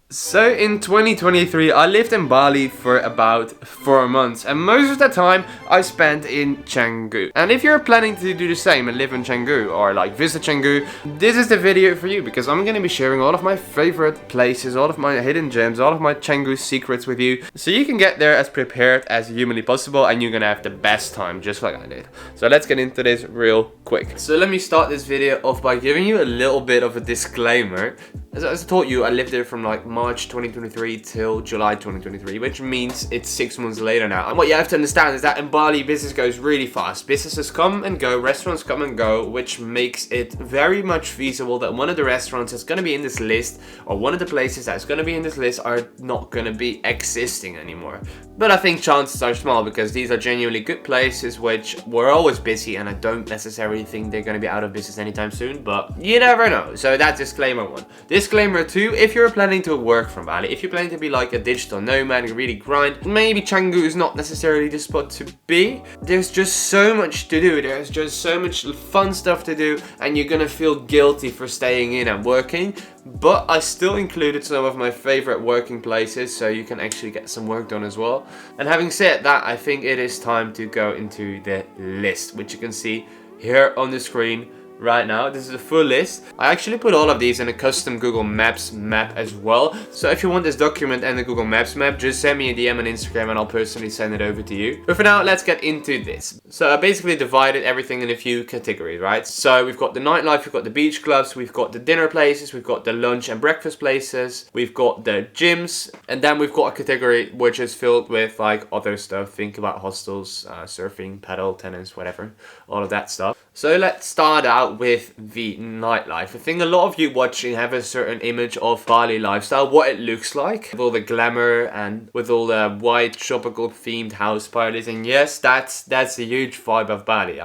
So in 2023 I lived in Bali for about 4 months, and most of the time I spent in Canggu. And if you're planning to do the same and live in Canggu or like visit Canggu, this is the video for you, because I'm gonna be sharing all of my favorite places, all of my hidden gems, all of my Canggu secrets with you, so you can get there as prepared as humanly possible and you're gonna have the best time just like I did. So let's get into this real quick. So let me start this video off by giving you a little bit of a disclaimer. As I told you, I lived there from like March 2023 till July 2023, which means it's 6 months later now. And what you have to understand is that in Bali, business goes really fast. Businesses come and go, restaurants come and go, which makes it very much feasible that one of the restaurants that's going to be in this list, or one of the places that's going to be in this list, are not going to be existing anymore. But I think chances are small, because these are genuinely good places which were always busy, and I don't necessarily think they're going to be out of business anytime soon, but you never know. So that's disclaimer one. Disclaimer two, if you're planning to work from Bali, if you're planning to be like a digital nomad and really grind, maybe Canggu is not necessarily the spot to be. There's just so much to do, there's just so much fun stuff to do, and you're gonna feel guilty for staying in and working. But I still included some of my favorite working places, so you can actually get some work done as well. And having said that, I think it is time to go into the list, which you can see here on the screen right now. This is a full list. I actually put all of these in a custom Google Maps map as well. So if you want this document and the Google Maps map, just send me a DM on Instagram and I'll personally send it over to you. But for now, let's get into this. So I basically divided everything in a few categories, right? So we've got the nightlife, we've got the beach clubs, we've got the dinner places, we've got the lunch and breakfast places, we've got the gyms, and then we've got a category which is filled with like other stuff. Think about hostels, surfing, paddle, tennis, whatever, all of that stuff. So let's start out with the nightlife. I think a lot of you watching have a certain image of Bali lifestyle, what it looks like, with all the glamour and with all the white tropical themed house parties. And yes, that's a huge vibe of Bali.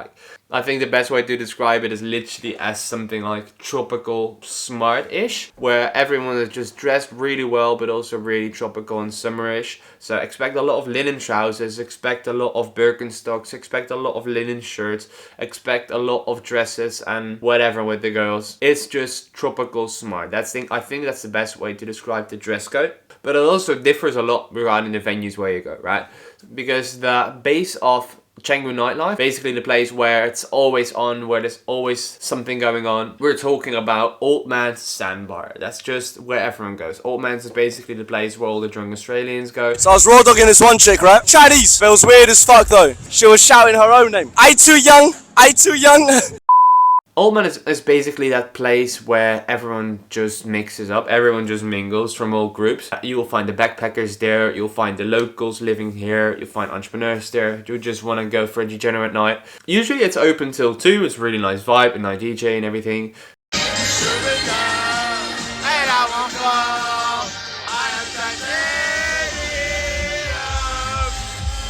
I think the best way to describe it is literally as something like tropical smart-ish, where everyone is just dressed really well, but also really tropical and summerish. So expect a lot of linen trousers, expect a lot of Birkenstocks, expect a lot of linen shirts, expect a lot of dresses and whatever with the girls. It's just tropical smart. I think that's the best way to describe the dress code. But it also differs a lot regarding the venues where you go, right? Because the base of Canggu nightlife, basically the place where it's always on, where there's always something going on. We're talking about Old Man's Sandbar. That's just where everyone goes. Old Man's is basically the place where all the drunk Australians go. So I was raw dogging this one chick, right? Chinese. Feels weird as fuck though. She was shouting her own name. I too young. I too young. Old Man is basically that place where everyone just mixes up, everyone just mingles from all groups. You will find the backpackers there, you'll find the locals living here, you'll find entrepreneurs there who just want to go for a degenerate night. Usually it's open till 2, it's a really nice vibe, a nice DJ and everything.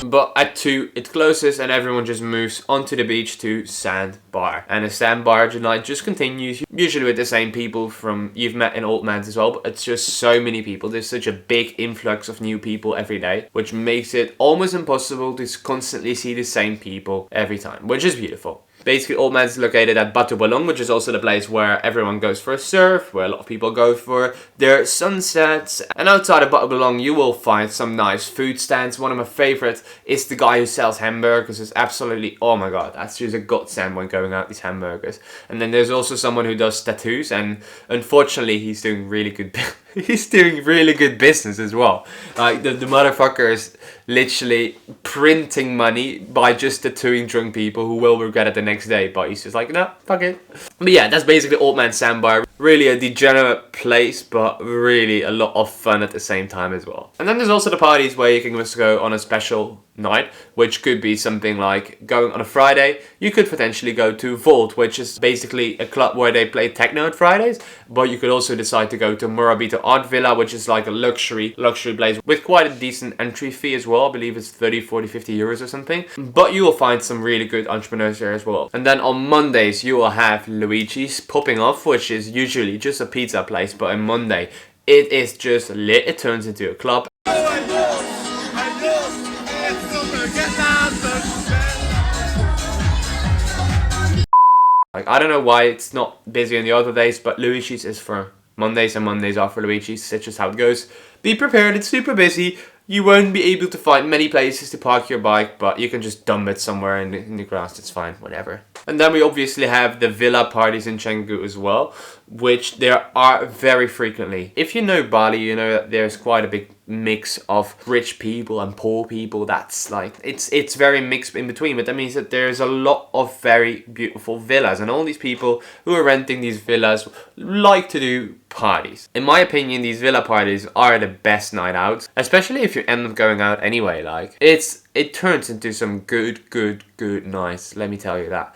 But at 2 it closes and everyone just moves onto the beach to Sandbar. And the Sandbar tonight just continues, usually with the same people from you've met in Old Man's as well, but it's just so many people. There's such a big influx of new people every day, which makes it almost impossible to constantly see the same people every time, which is beautiful. Basically, Old Man's is located at Batu Balong, which is also the place where everyone goes for a surf, where a lot of people go for their sunsets. And outside of Batu Balong, you will find some nice food stands. One of my favorites is the guy who sells hamburgers. It's absolutely, oh my god, that's just a godsend when going out these hamburgers. And then there's also someone who does tattoos, and unfortunately, he's doing really good he's doing really good business as well. Like, the motherfucker is literally printing money by just tattooing drunk people who will regret it the next day, but he's just like, no, fuck it. But yeah, that's basically Old Man Sandbar. Really a degenerate place, but really a lot of fun at the same time as well. And then there's also the parties where you can just go on a special night, which could be something like going on a Friday. You could potentially go to Vault, which is basically a club where they play techno on Fridays, but you could also decide to go to Morabito Art Villa, which is like a luxury place with quite a decent entry fee as well. I believe it's 30, 40, 50 euros or something, but you will find some really good entrepreneurs there as well. And then on Mondays you will have Luigi's popping off, which is usually just a pizza place, but on Monday it is just lit. It turns into a club. Like, I don't know why it's not busy on the other days, but Luigi's is for Mondays and Mondays off for Luigi. It's just how it goes. Be prepared, it's super busy. You won't be able to find many places to park your bike, but you can just dump it somewhere in the grass, it's fine, whatever. And then we obviously have the villa parties in Canggu as well, which there are very frequently. If you know Bali, you know that there's quite a big mix of rich people and poor people. That's like, it's very mixed in between, but that means that there's a lot of very beautiful villas, and all these people who are renting these villas like to do parties. In my opinion, these villa parties are the best night out, especially if you end up going out anyway. Like, it turns into some good nights, let me tell you that.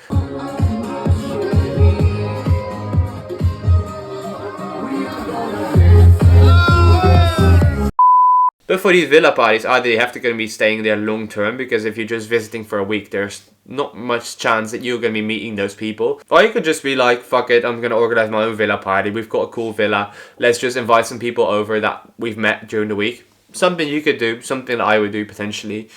But for these villa parties, either you have to be staying there long term, because if you're just visiting for a week, there's not much chance that you're going to be meeting those people. Or you could just be like, fuck it, I'm going to organize my own villa party. We've got a cool villa. Let's just invite some people over that we've met during the week. Something you could do, something that I would do potentially.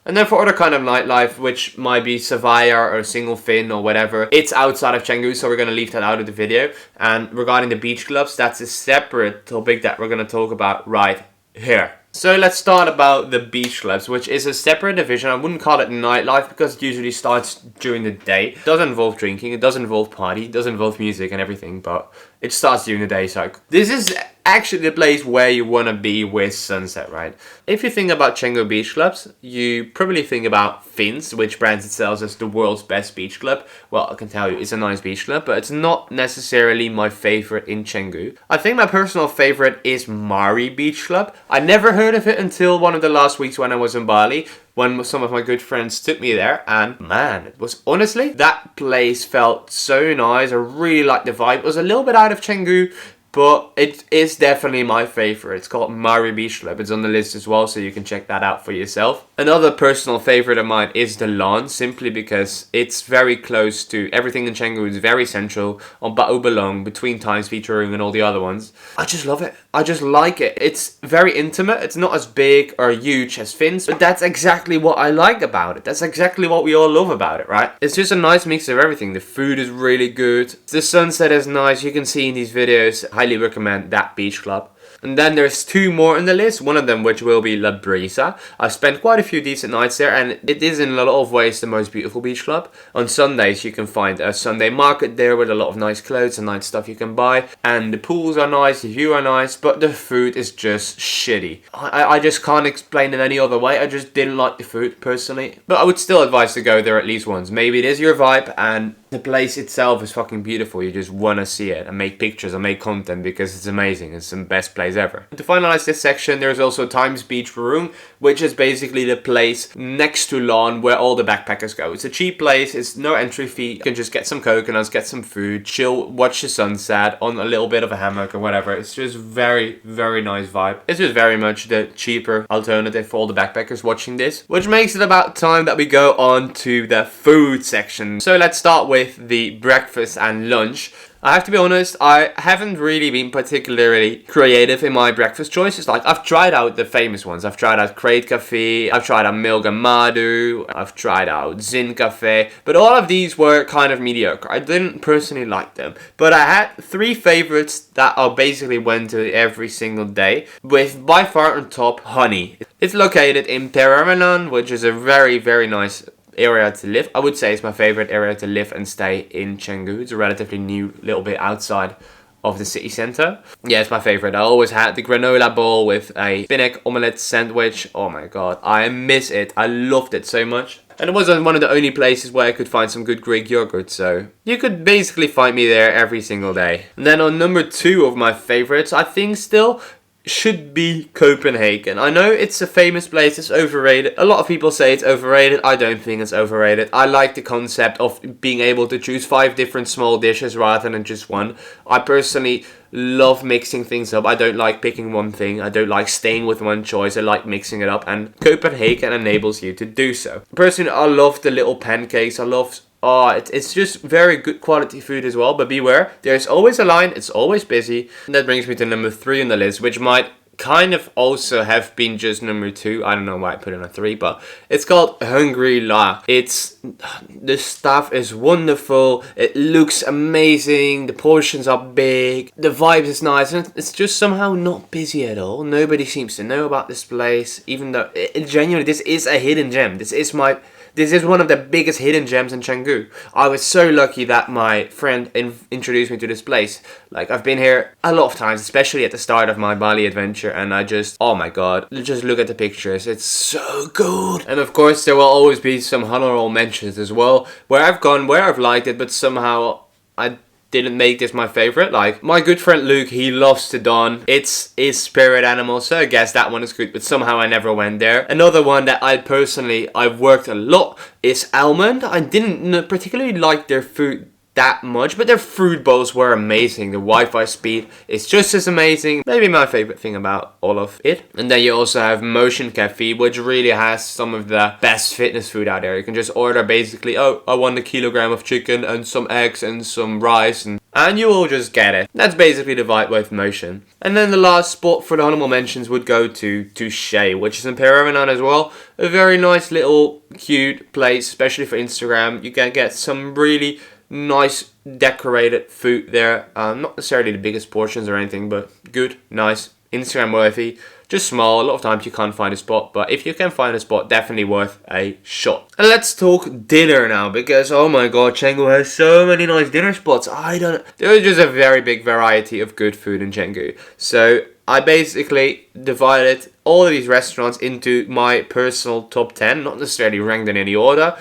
And then for other kind of nightlife, which might be Savaya or Single Fin or whatever, it's outside of Canggu, so we're going to leave that out of the video. And regarding the beach clubs, that's a separate topic that we're going to talk about right here. So let's start about the beach clubs, which is a separate division. I wouldn't call it nightlife because it usually starts during the day. It does involve drinking, it does involve party, it does involve music and everything, but it starts during the day. So this is actually the place where you want to be with sunset, right? If you think about Canggu beach clubs, you probably think about Fins, which brands itself as the world's best beach club. Well, I can tell you, it's a nice beach club, but it's not necessarily my favorite in Canggu. I think my personal favorite is Mari Beach Club. I never heard of it until one of the last weeks when I was in Bali, when some of my good friends took me there, and man, it was honestly, that place felt so nice. I really liked the vibe. It was a little bit out of Canggu, but it is definitely my favorite. It's called Mari Beach Club. It's on the list as well, so you can check that out for yourself. Another personal favorite of mine is the Lawn, simply because it's very close to everything in Canggu. It's very central on Ba'u Belong, between Times Beach Warung and all the other ones. I just love it. I just like it. It's very intimate. It's not as big or huge as Fins, but that's exactly what I like about it. That's exactly what we all love about it, right? It's just a nice mix of everything. The food is really good. The sunset is nice. You can see in these videos. Highly recommend that beach club. And then there's two more on the list, one of them which will be La Brisa. I've spent quite a few decent nights there, and it is in a lot of ways the most beautiful beach club. On Sundays you can find a Sunday market there with a lot of nice clothes and nice stuff you can buy. And the pools are nice, the view are nice, but the food is just shitty. I just can't explain it any other way. I just didn't like the food personally. But I would still advise to go there at least once. Maybe it is your vibe and the place itself is fucking beautiful. You just want to see it and make pictures and make content because it's amazing. It's the best place ever. To finalize this section, there's also Times Beach Warung, which is basically the place next to Lawn where all the backpackers go. It's a cheap place. It's no entry fee. You can just get some coconuts, get some food, chill, watch the sunset on a little bit of a hammock or whatever. It's just very nice vibe. It's just very much the cheaper alternative for all the backpackers watching this, which makes it about time that we go on to the food section. So let's start with the breakfast and lunch. I have to be honest, I haven't really been particularly creative in my breakfast choices. Like, I've tried out the famous ones. I've tried out Crate Cafe, I've tried out Milga Madu, I've tried out Zin Cafe, but all of these were kind of mediocre. I didn't personally like them, but I had three favorites that I basically went to every single day, with by far on top Honey. It's located in Peramanan, which is a very nice area to live. I would say it's my favorite area to live and stay in Canggu. It's a relatively new little bit outside of the city center. Yeah, it's my favorite. I always had the granola bowl with a spinach omelette sandwich. Oh my god, I miss it. I loved it so much. And it was one of the only places where I could find some good Greek yogurt, so you could basically find me there every single day. And then on number 2 of my favorites, I think still should be Copenhagen. I know it's a famous place, it's overrated. A lot of people say it's overrated. I don't think it's overrated. I like the concept of being able to choose 5 different small dishes rather than just one. I personally love mixing things up. I don't like picking one thing. I don't like staying with one choice. I like mixing it up, and Copenhagen enables you to do so. Personally, I love the little pancakes. I love it's just very good quality food as well, but beware, there's always a line, it's always busy. And that brings me to number 3 on the list, which might kind of also have been just number 2. I don't know why I put it on 3, but it's called Hungry La. The stuff is wonderful. It looks amazing. The portions are big. The vibe is nice, and it's just somehow not busy at all. Nobody seems to know about this place, even though genuinely this is a hidden gem. This is one of the biggest hidden gems in Canggu. I was so lucky that my friend introduced me to this place. Like, I've been here a lot of times, especially at the start of my Bali adventure, and I just, oh my god, just look at the pictures. It's so good. And of course, there will always be some honorable mentions as well, where I've gone, where I've liked it, but somehow I didn't make this my favorite. Like, my good friend Luke, he loves the Daun. It's his spirit animal, so I guess that one is good, but somehow I never went there. Another one that I've worked a lot is Almond. I didn't particularly like their food that much, but their fruit bowls were amazing. The Wi-Fi speed is just as amazing. Maybe my favorite thing about all of it. And then you also have Motion Cafe, which really has some of the best fitness food out there. You can just order basically, oh, I want a kilogram of chicken and some eggs and some rice, and you will just get it. That's basically the vibe with Motion. And then the last spot for the honorable mentions would go to Touché, which is in Peregrine as well. A very nice little cute place, especially for Instagram. You can get some really nice decorated food there. Not necessarily the biggest portions or anything, but good, nice, Instagram worthy. Just small. A lot of times you can't find a spot, but if you can find a spot, definitely worth a shot. And let's talk dinner now, because oh my god, Canggu has so many nice dinner spots. There's just a very big variety of good food in Canggu. So I basically divided all of these restaurants into my personal top 10, not necessarily ranked in any order.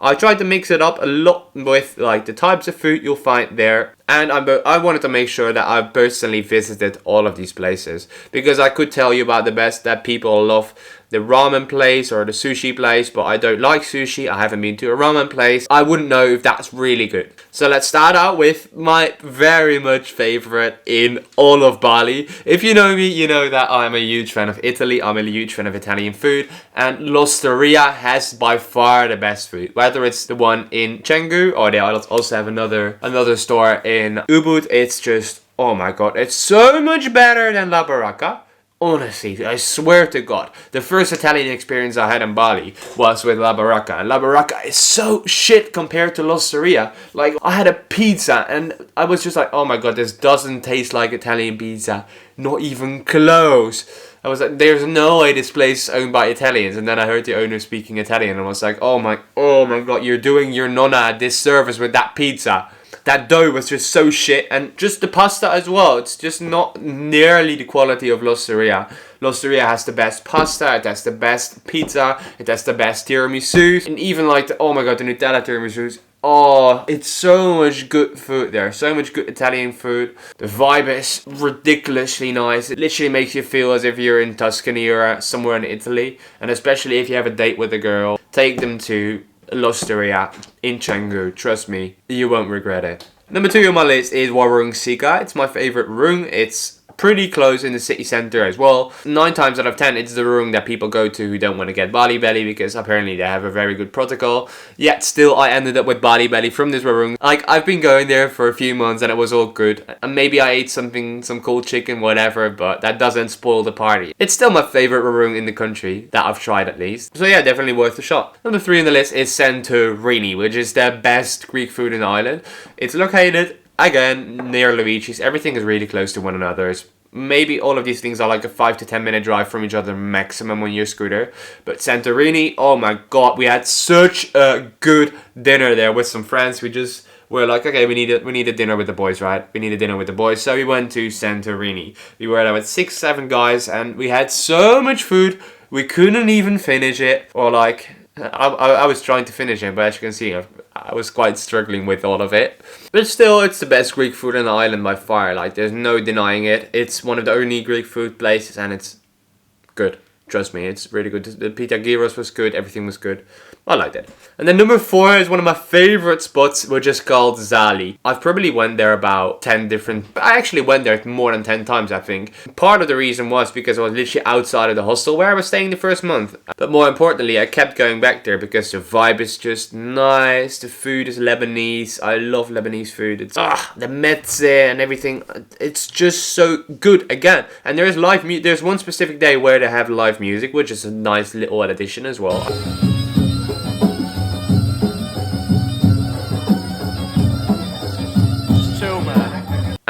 I tried to mix it up a lot with like the types of food you'll find there, and I wanted to make sure that I personally visited all of these places, because I could tell you about the best that people love the ramen place or the sushi place, but I don't like sushi. I haven't been to a ramen place. I wouldn't know if that's really good. So let's start out with my very much favorite in all of Bali. If you know me, you know that I'm a huge fan of Italy. I'm a huge fan of Italian food, and L'Osteria has by far the best food. Whether it's the one in Canggu or they also have another store in Ubud, it's just, oh my god, it's so much better than La Baracca. Honestly, I swear to God, the first Italian experience I had in Bali was with La Baracca. And La Baracca is so shit compared to L'Osteria. Like, I had a pizza and I was just like, oh my god, this doesn't taste like Italian pizza. Not even close. I was like, there's no way this place is owned by Italians. And then I heard the owner speaking Italian and I was like, oh my god, you're doing your nonna a disservice with that pizza. That dough was just so shit, and just the pasta as well. It's just not nearly the quality of L'Osteria. L'Osteria has the best pasta, it has the best pizza, it has the best tiramisu, and even like the Nutella tiramisus. Oh, it's so much good food there. So much good Italian food. The vibe is ridiculously nice. It literally makes you feel as if you're in Tuscany or somewhere in Italy. And especially if you have a date with a girl, take them to L'Osteria in Canggu. Trust me, you won't regret it. Number 2 on my list is Warung Sika. It's my favorite room. It's pretty close in the city center as well. 9 times out of 10, it's the room that people go to who don't want to get Bali belly, because apparently they have a very good protocol. Yet still, I ended up with Bali belly from this room. Like, I've been going there for a few months and it was all good. And maybe I ate some cold chicken, whatever, but that doesn't spoil the party. It's still my favorite room in the country that I've tried at least. So yeah, definitely worth a shot. Number 3 on the list is Santorini, which is the best Greek food in the island. It's located again near Luigi's. Everything is really close to one another. Maybe all of these things are like a 5 to 10 minute drive from each other maximum on your scooter. But Santorini, oh my god, we had such a good dinner there with some friends. We just were like, okay, we need a dinner with the boys, right? We need a dinner with the boys. So we went to Santorini. We were there with 6-7 guys and we had so much food. We couldn't even finish it. Or like, I was trying to finish it, but as you can see, I was quite struggling with all of it. But still, it's the best Greek food on the island by far. Like, there's no denying it. It's one of the only Greek food places and it's good. Trust me, it's really good. The pita gyros was good, everything was good. I liked it. And then number 4 is one of my favorite spots, which is called Zali. I've probably went there about 10 different... I actually went there more than 10 times, I think. Part of the reason was because I was literally outside of the hostel where I was staying the first month. But more importantly, I kept going back there because the vibe is just nice. The food is Lebanese. I love Lebanese food. It's the mezze and everything. It's just so good again. And there is live music. There's one specific day where they have live music, which is a nice little addition as well.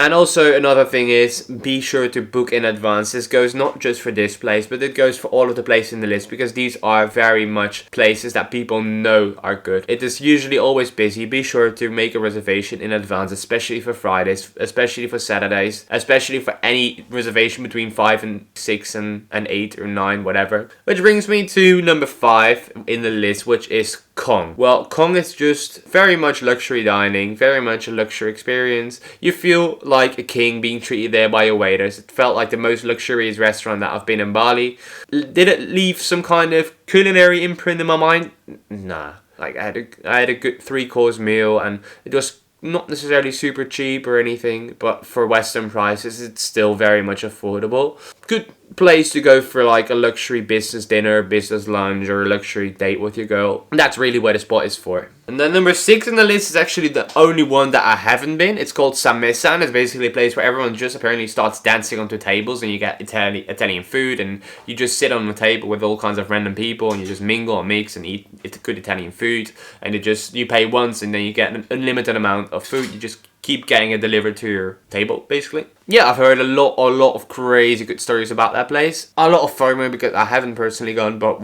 And also another thing is, be sure to book in advance. This goes not just for this place, but it goes for all of the places in the list, because these are very much places that people know are good. It is usually always busy. Be sure to make a reservation in advance, especially for Fridays, especially for Saturdays, especially for any reservation between 5 and 6 and 8 or 9, whatever. Which brings me to number 5 in the list, which is Kong. Well, Kong is just very much luxury dining, very much a luxury experience. You feel like a king being treated there by your waiters. It felt like the most luxurious restaurant that I've been in Bali. Did it leave some kind of culinary imprint in my mind? Nah. Like I had a good 3-course meal, and it was not necessarily super cheap or anything, but for Western prices, it's still very much affordable. Good place to go for like a luxury business dinner, business lunch, or a luxury date with your girl. And that's really where the spot is for. And then number 6 in the list is actually the only one that I haven't been. It's called Mesa, and it's basically a place where everyone just apparently starts dancing onto tables, and you get Italian food, and you just sit on the table with all kinds of random people, and you just mingle and mix and eat good Italian food, and you pay once, and then you get an unlimited amount of food. You just keep getting it delivered to your table, basically. Yeah, I've heard a lot of crazy good stories about that place. A lot of FOMO because I haven't personally gone, but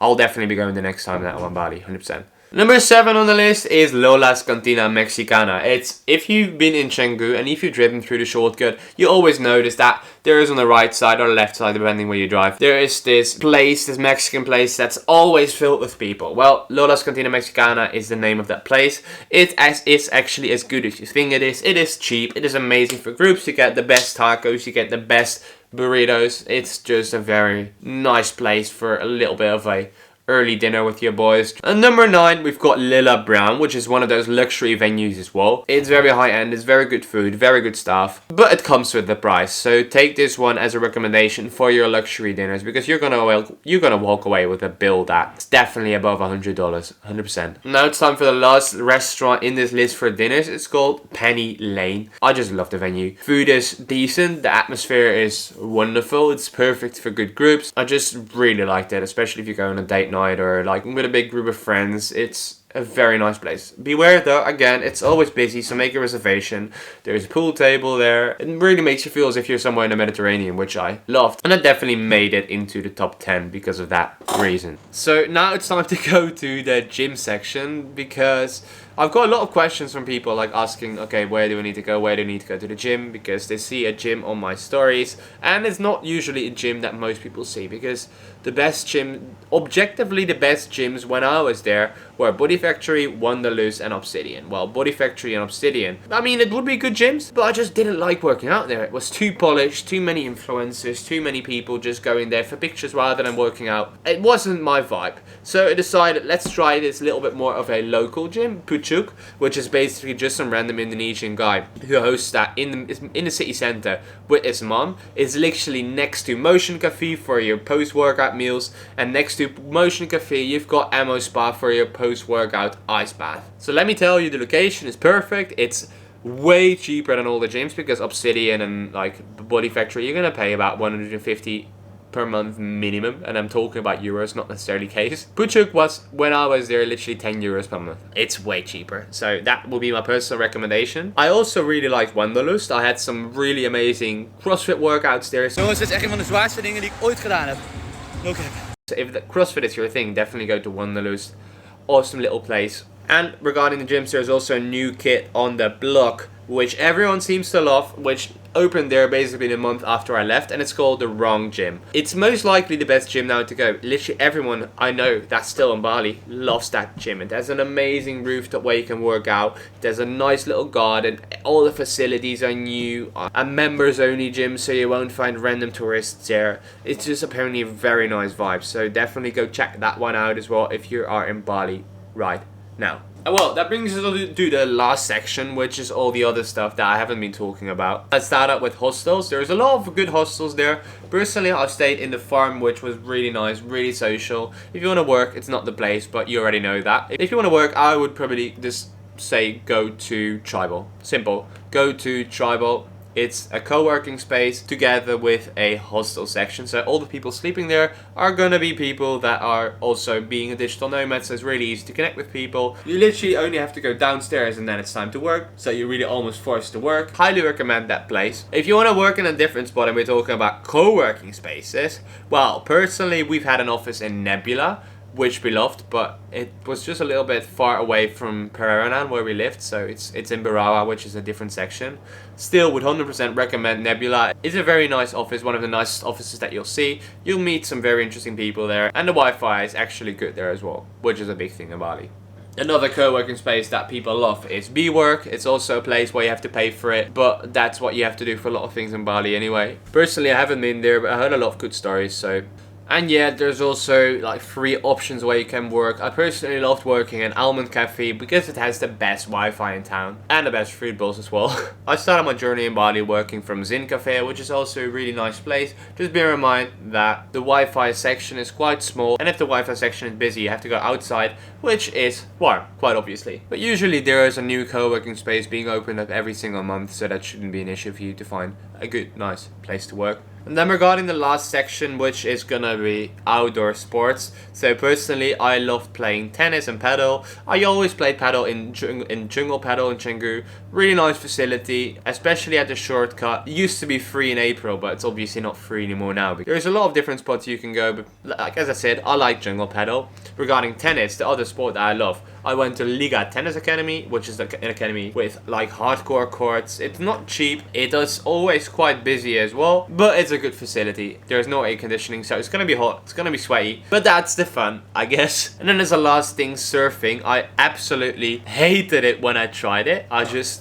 I'll definitely be going the next time that I'm in Bali, 100%. Number 7 on the list is Lola's Cantina Mexicana. It's, if you've been in Canggu and if you've driven through the shortcut, you always notice that there is on the right side or the left side, depending where you drive, there is this place, this Mexican place that's always filled with people. Well, Lola's Cantina Mexicana is the name of that place. It's actually as good as you think it is. It is cheap. It is amazing for groups. You get the best tacos. You get the best burritos. It's just a very nice place for a little bit of a early dinner with your boys. And number 9, we've got Lila Brown, which is one of those luxury venues as well. It's very high end, it's very good food, very good staff, but it comes with the price. So take this one as a recommendation for your luxury dinners, because you're gonna walk away with a bill that's definitely above $100, 100%. Now it's time for the last restaurant in this list for dinners. It's called Penny Lane. I just love the venue. Food is decent, the atmosphere is wonderful, it's perfect for good groups. I just really liked it, especially if you go on a date night or like with a big group of friends. It's a very nice place. Beware though, again, it's always busy, so make a reservation. There's a pool table there. It really makes you feel as if you're somewhere in the Mediterranean, which I loved. And I definitely made it into the top 10 because of that reason. So now it's time to go to the gym section, because I've got a lot of questions from people like asking, okay, where do I need to go? Where do I need to go to the gym? Because they see a gym on my stories, and it's not usually a gym that most people see, because the best gym, objectively the best gyms when I was there were BodyFactory, Wanderlust and Obsidian. Well, BodyFactory and Obsidian, I mean, it would be good gyms, but I just didn't like working out there. It was too polished, too many influencers, too many people just going there for pictures rather than working out. It wasn't my vibe. So I decided, let's try this little bit more of a local gym, Pucuk, which is basically just some random Indonesian guy who hosts that in the city center with his mom. It's literally next to Motion Cafe for your post-workout meals, and next to Motion Cafe you've got Ammo Spa for your post-workout ice bath. So let me tell you, the location is perfect. It's way cheaper than all the gyms, because Obsidian and like BodyFactory, you're gonna pay about 150 per month minimum, and I'm talking about euros, not necessarily Ks. Pucuk was, when I was there, literally 10 euros per month. It's way cheaper, so that will be my personal recommendation. I also really liked Wanderlust. I had some really amazing CrossFit workouts there. Jongens, dit is echt een van de zwaarste dingen die ik ooit gedaan heb. No cap. So if the CrossFit is your thing, definitely go to Wanderlust. Awesome little place. And regarding the gyms, there's also a new kit on the block, which everyone seems to love, which opened there basically the month after I left, and it's called the Warung Gym. It's most likely the best gym now to go. Literally everyone I know that's still in Bali loves that gym. It has an amazing rooftop where you can work out. There's a nice little garden. All the facilities are new. A members only gym, so you won't find random tourists there. It's just apparently a very nice vibe. So definitely go check that one out as well if you are in Bali right now. Well, that brings us to the last section, which is all the other stuff that I haven't been talking about. Let's start out with hostels. There's a lot of good hostels there. Personally, I stayed in the farm, which was really nice, really social. If you want to work, it's not the place, but you already know that. If you want to work, I would probably just say go to Tribal. Simple. Go to Tribal. It's a co-working space together with a hostel section. So all the people sleeping there are gonna be people that are also being a digital nomad. So it's really easy to connect with people. You literally only have to go downstairs and then it's time to work. So you're really almost forced to work. Highly recommend that place. If you want to work in a different spot and we're talking about co-working spaces, well, personally, we've had an office in Nebula, which we loved, but it was just a little bit far away from Paranan where we lived, so it's in Barawa, which is a different section. Still would 100% recommend Nebula. It's a very nice office, one of the nicest offices that you'll see. You'll meet some very interesting people there, and the Wi-Fi is actually good there as well, which is a big thing in Bali. Another co-working space that people love is BeWork. It's also a place where you have to pay for it, but that's what you have to do for a lot of things in Bali anyway. Personally, I haven't been there, but I heard a lot of good stories, so... And yeah, there's also like free options where you can work. I personally loved working in Almond Cafe because it has the best Wi-Fi in town and the best food bowls as well. I started my journey in Bali working from Zin Cafe, which is also a really nice place. Just bear in mind that the Wi-Fi section is quite small, and if the Wi-Fi section is busy, you have to go outside, which is warm, quite obviously. But usually there is a new co-working space being opened up every single month, so that shouldn't be an issue for you to find a good, nice place to work. And then regarding the last section, which is gonna be outdoor sports. So personally, I love playing tennis and padel. I always played padel in Jungle Padel in Canggu. Really nice facility, especially at the shortcut. It used to be free in April, but it's obviously not free anymore now. There's a lot of different spots you can go, but like as I said, I like Jungle Padel. Regarding tennis, the other sport that I love, I went to Liga Tennis Academy, which is an academy with like hardcore courts. It's not cheap. It is always quite busy as well, but it's a good facility. There's no air conditioning, so it's gonna be hot, it's gonna be sweaty, but that's the fun, I guess. And then there's the last thing, surfing. I absolutely hated it when I tried it.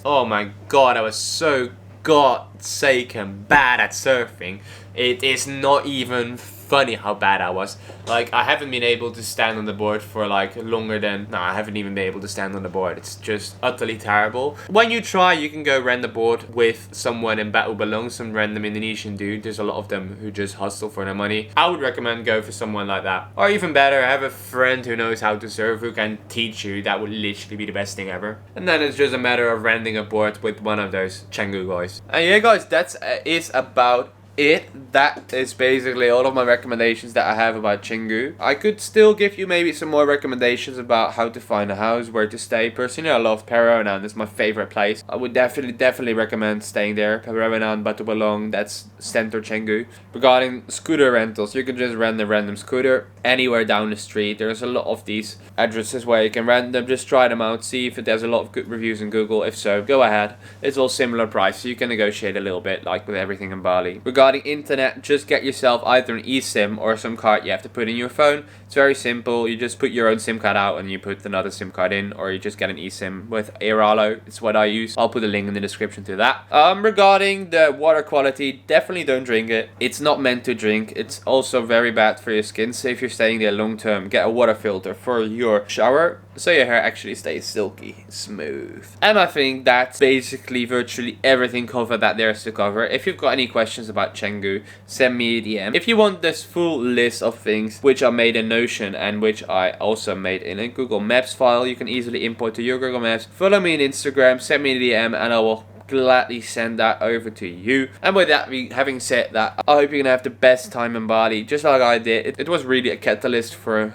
Oh my god, I was so godforsaken bad at surfing. It is not even funny how bad I was. Like, I haven't been able to stand on the board for like longer than... No, I haven't even been able to stand on the board. It's just utterly terrible. When you try, you can go rent the board with someone in Batu Balong, some random Indonesian dude. There's a lot of them who just hustle for their money. I would recommend go for someone like that. Or even better, have a friend who knows how to surf, who can teach you. That would literally be the best thing ever. And then it's just a matter of renting a board with one of those Canggu guys. And yeah guys, that's is about it. That is basically all of my recommendations that I have about Canggu. I could still give you maybe some more recommendations about how to find a house, where to stay. Personally, I love Paranan. It's my favorite place. I would definitely recommend staying there. Paranan, Batu Balong, that's center Canggu. Regarding scooter rentals, you can just rent a random scooter anywhere down the street. There's a lot of these addresses where you can rent them. Just try them out, see if there's a lot of good reviews in Google. If so, go ahead. It's all similar price, so you can negotiate a little bit, like with everything in Bali. Regarding internet, just get yourself either an eSIM or some card you have to put in your phone. It's very simple. You just put your own SIM card out and you put another SIM card in, or you just get an eSIM with Airalo. It's what I use. I'll put a link in the description to that. Regarding the water quality, definitely don't drink it. It's not meant to drink. It's also very bad for your skin. So if you're staying there long term, get a water filter for your shower, so your hair actually stays silky smooth. And I think that's basically virtually everything covered that there is to cover. If you've got any questions about Canggu, send me a DM. If you want this full list of things which are made in Notion and which I also made in a Google Maps file, you can easily import to your Google Maps. Follow me on Instagram, send me a DM, and I will gladly send that over to you. And with that, having said that, I hope you're gonna have the best time in Bali, just like I did. It was really a catalyst for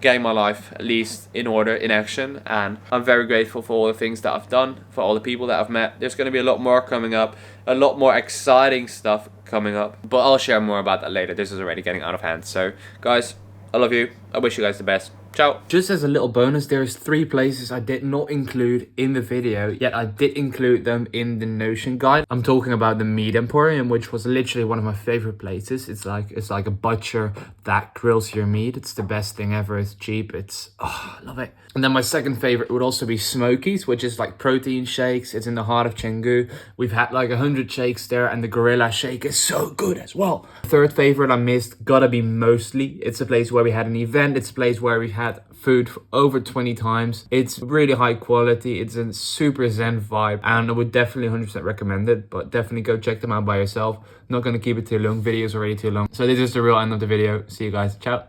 getting my life at least in order, in action, and I'm very grateful for all the things that I've done, for all the people that I've met. There's gonna be a lot more coming up, a lot more exciting stuff coming up, but I'll share more about that later. This is already getting out of hand. So guys, I love you. I wish you guys the best. Ciao. Just as a little bonus, there's 3 places I did not include in the video, yet I did include them in the Notion guide. I'm talking about the Meat Emporium, which was literally one of my favorite places. It's like a butcher that grills your meat. It's the best thing ever. It's cheap. I love it. And then my second favorite would also be Smokey's, which is like protein shakes. It's in the heart of Canggu. We've had like 100 shakes there, and the gorilla shake is so good as well. Third favorite I missed, gotta be Mostly. It's a place where we had an event. It's a place where we had food for over 20 times. It's really high quality. It's a super zen vibe, and I would definitely 100% recommend it, but definitely go check them out by yourself. Not gonna keep it too long. Video's already too long. So this is the real end of the video. See you guys. Ciao.